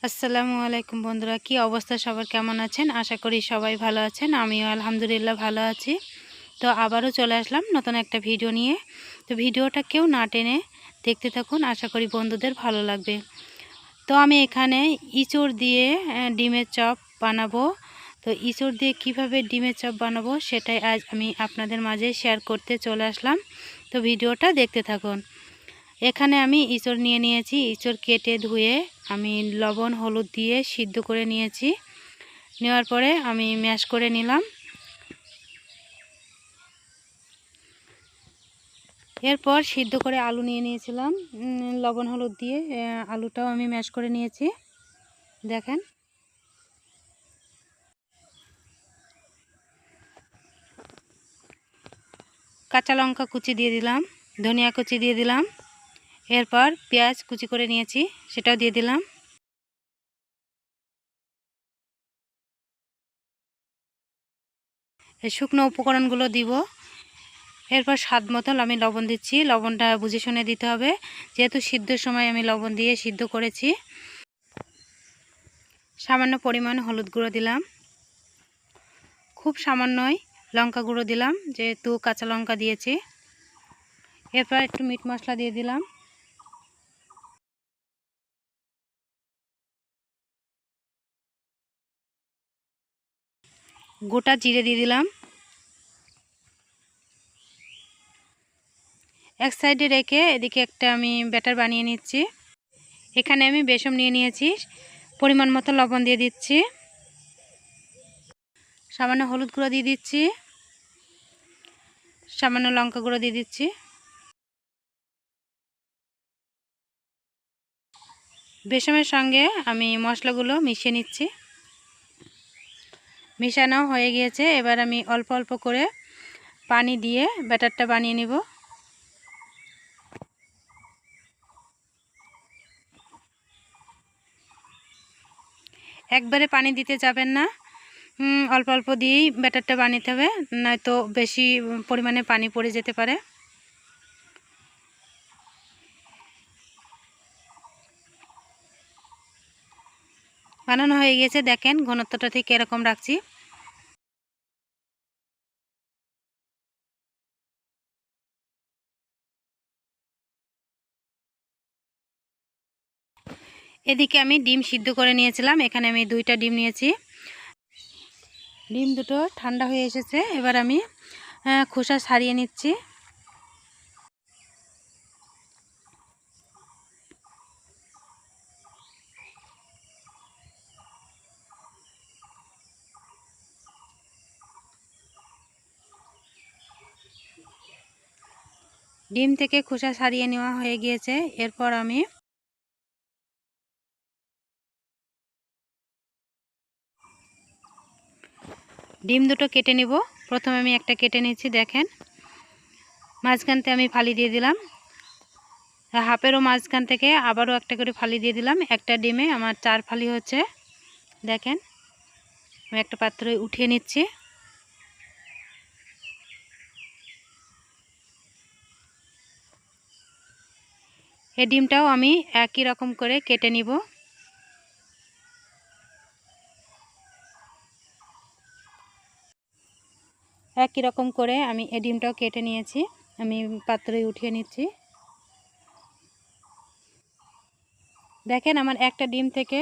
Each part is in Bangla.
আসসালামু আলাইকুম বন্ধুরা, কি অবস্থা সবার, কেমন আছেন? আশা করি সবাই ভালো আছেন। আমিও আলহামদুলিল্লাহ ভালো আছি। তো আবারও চলে আসলাম নতুন একটা ভিডিও নিয়ে। তো ভিডিওটা কেউ না টেনে দেখতে থাকুন, আশা করি বন্ধুদের ভালো লাগবে। তো আমি এখানে ইঁচড় দিয়ে ডিমের চপ বানাবো। তো ইঁচড় দিয়ে কিভাবে ডিমের চপ বানাবো সেটাই আজ আমি আপনাদের মাঝে শেয়ার করতে চলে আসলাম। তো ভিডিওটা দেখতে থাকুন। এখানে আমি ইঁচড় নিয়ে নিয়েছি। ইঁচড় কেটে ধুয়ে আমি লবণ হলুদ দিয়ে সিদ্ধ করে নিয়েছি। নেওয়ার পরে আমি ম্যাশ করে নিলাম। এরপর সিদ্ধ করে আলু নিয়ে নিয়েছিলাম, লবণ হলুদ দিয়ে আলুটাও আমি ম্যাশ করে নিয়েছি। দেখেন, কাঁচা লঙ্কা কুচি দিয়ে দিলাম, ধনিয়া কুচি দিয়ে দিলাম। এরপর পেঁয়াজ কুচি করে নিয়েছি, সেটাও দিয়ে দিলাম। এই শুকনো উপকরণগুলো দিব। এরপর স্বাদ মতো আমি লবণ দিচ্ছি। লবণটা বুঝে শুনে দিতে হবে, যেহেতু সিদ্ধর সময় আমি লবণ দিয়ে সিদ্ধ করেছি। সামান্য পরিমাণ হলুদ গুঁড়ো দিলাম, খুব সামান্যই লঙ্কা গুঁড়ো দিলাম, যেহেতু কাঁচা লঙ্কা দিয়েছি। এরপর একটু মিট মশলা দিয়ে দিলাম। গোটা জিরে দিয়ে দিলাম। এক সাইডে রেখে এদিকে একটা আমি ব্যাটার বানিয়ে নিচ্ছি। এখানে আমি বেসন নিয়ে নিয়েছি, পরিমাণ মতো লবণ দিয়ে দিচ্ছি, সামান্য হলুদ গুঁড়ো দিয়ে দিচ্ছি, সামান্য লঙ্কা গুঁড়ো দিয়ে দিচ্ছি। বেসনের সঙ্গে আমি মশলাগুলো মিশিয়ে নিচ্ছি। মিশানো হয়ে গিয়েছে। এবার আমি অল্প অল্প করে পানি দিয়ে ব্যাটারটা বানিয়ে নিব। একবারে পানি দিতে যাবেন না, অল্প অল্প দিয়েই ব্যাটারটা বানাতে হবে, নয়তো বেশি পরিমাণে পানি পড়ে যেতে পারে। বানানো হয়ে গেছে, দেখেন ঘনত্বটা ঠিক এরকম রাখছি। এদিকে আমি ডিম সিদ্ধ করে নিয়েছিলাম, এখানে আমি 2টা ডিম নিয়েছি। ডিম দুটো ঠান্ডা হয়ে এসেছে। এবার আমি খোসা ছাড়িয়ে নিচ্ছি। ডিম থেকে খোসা ছাড়িয়ে নেওয়া হয়ে গিয়েছে। এরপর আমি ডিম দুটো কেটে নিব। প্রথমে আমি একটা কেটে নিচ্ছি, দেখেন মাঝখানতে আমি ফালি দিয়ে দিলাম। হাফেরও মাঝখান থেকে আবারও একটা করে ফালি দিয়ে দিলাম। একটা ডিমে আমার 4 ফালি হচ্ছে। দেখেন, আমি একটা পাত্রে উঠিয়ে নিচ্ছি। এই ডিমটাও আমি একই রকম করে কেটে নিব। একই রকম করে আমি এই ডিমটাও কেটে নিয়েছি, আমি পাত্রে উঠিয়ে নিচ্ছি। দেখেন, আমার একটা ডিম থেকে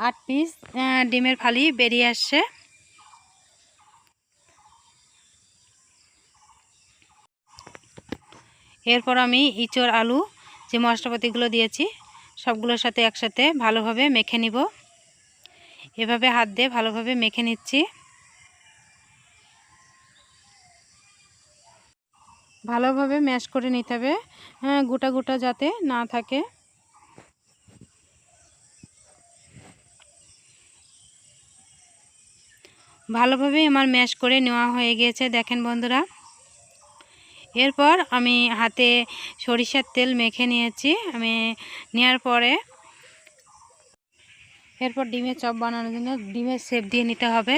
8 পিস ডিমের ফালি বেরিয়ে আসছে। এরপর আমি ইঁচড় আলু যে মশলাপাতিগুলো দিয়েছি সবগুলোর সাথে একসাথে ভালোভাবে মেখে নিব। এভাবে হাত দিয়ে ভালোভাবে মেখে নিচ্ছি। ভালোভাবে ম্যাশ করে নিতে হবে, গোটা গোটা যাতে না থাকে। ভালোভাবে আমার ম্যাশ করে নেওয়া হয়ে গিয়েছে, দেখেন বন্ধুরা। এরপর আমি হাতে সরিষার তেল মেখে নিয়েছি। আমি নেওয়ার পরে এরপর ডিমের চপ বানানোর জন্য ডিমের শেপ দিয়ে নিতে হবে।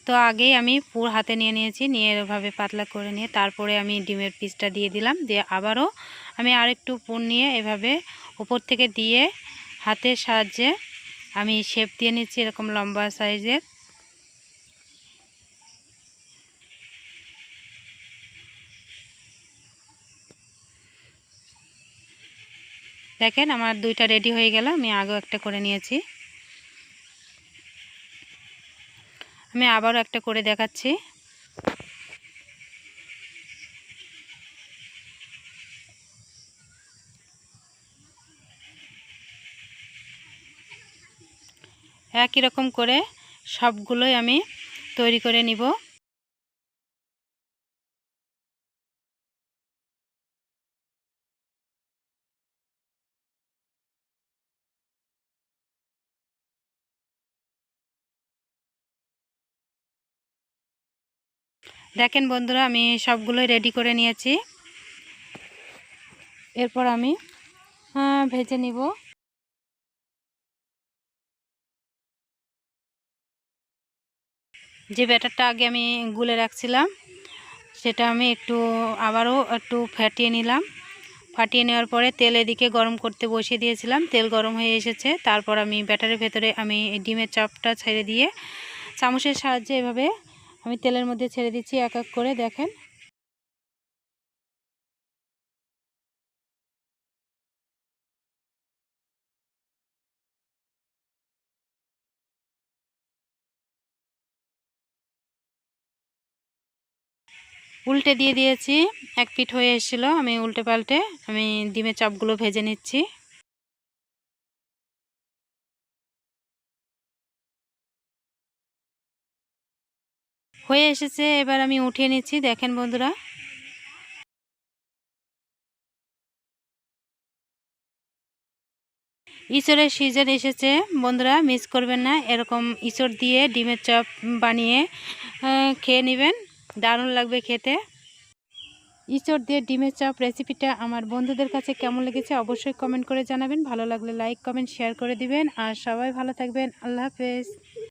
তো আগেই আমি পুর হাতে নিয়ে নিয়েছি, নিয়ে এভাবে পাতলা করে নিয়ে তারপরে আমি ডিমের পিসটা দিয়ে দিলাম। দিয়ে আবারও আমি আরেকটু পুর নিয়ে এভাবে উপর থেকে দিয়ে হাতের সাহায্যে আমি শেপ দিয়ে নিচ্ছি এরকম লম্বা সাইজের। দেখেন আমার দুইটা রেডি হয়ে গেল। আমি আগেও একটা করে নিয়েছি, আমি আবারও একটা করে দেখাচ্ছি। একই রকম করে সবগুলোই আমি তৈরি করে নিব। দেখেন বন্ধুরা, আমি সবগুলোই রেডি করে নিয়েছি। এরপর আমি ভেজে নিব। যে ব্যাটারটা আগে আমি গুলে রাখছিলাম সেটা আমি আবারও একটু ফাটিয়ে নিলাম। ফাটিয়ে নেওয়ার পরে তেল এদিকে গরম করতে বসিয়ে দিয়েছিলাম। তেল গরম হয়ে এসেছে। তারপর আমি ব্যাটারের ভেতরে আমি ডিমের চপটা ছেড়ে দিয়ে চামচের সাহায্যে এভাবে আমি তেলের মধ্যে ছেড়ে দিচ্ছি এক এক করে। দেখেন উল্টে দিয়ে দিয়েছি। এক পিঠ হয়ে এসেছিলো, আমি উল্টে পাল্টে আমি ডিমের চপগুলো ভেজে নিচ্ছি। হয়ে এসেছে, এবার আমি উঠিয়ে নিচ্ছি। দেখেন বন্ধুরা, ইঁচড়ের সিজন এসেছে। বন্ধুরা মিস করবেন না, এরকম ইঁচড় দিয়ে ডিমের চপ বানিয়ে খেয়ে নেবেন, দারুণ লাগবে খেতে। ইঁচড় দিয়ে ডিমের চপ রেসিপিটা আমার বন্ধুদের কাছে কেমন লেগেছে অবশ্যই কমেন্ট করে জানাবেন। ভালো লাগলে লাইক কমেন্ট শেয়ার করে দিবেন। আর সবাই ভালো থাকবেন। আল্লাহ হাফেজ।